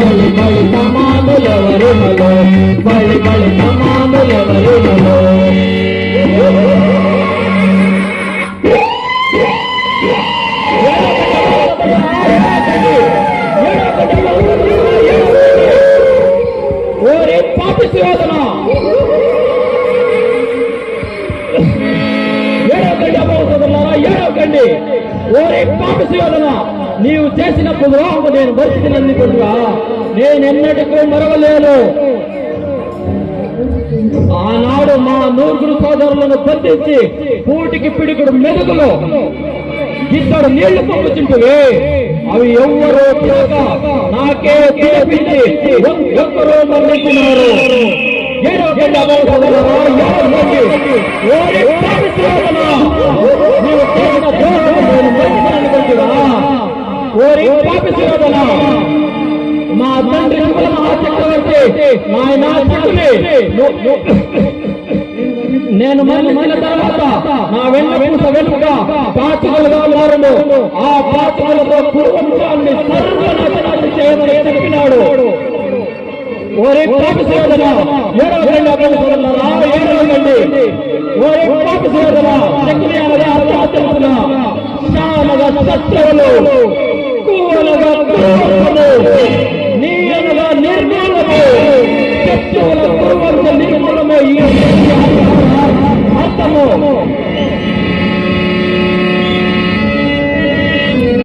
బలి బలి సమానులెవరునలో బలి బలి సమానులెవరునలో ఓరే పాపిష్టి వేదన ఏడవకండి ఓరే పాపిష్టి వేదన నీవు చేసిన ద్రోహం నేను భరిస్తున్నందుకుగా నేనెన్నటికూ మరవలేను. ఆనాడు మా నూరుగురు సోదరులను బంధించి పూటికి పిడికుడు మెదుగులో ఇద్దరు నీళ్లు పంపుతుంటే అవి ఎవ్వరూ తిరగ నాకే తినిపించి ఒక్కరూ మరణించినారు. మా తండ్రి మహాచక్రవర్తి ఆయన నేను మరణించిన తర్వాత నా వెనుక పాచికలుగా మారును. ఆ పాచికలతో కుటుంబాన్ని సర్వనాశనాన్ని చేయమని చెప్పినాడు. ఓరే పాప సోదర ఏడవకండి, ఓరే పాప సోదర శక్తి అనగా అర్థాచరణ శస్త్రములు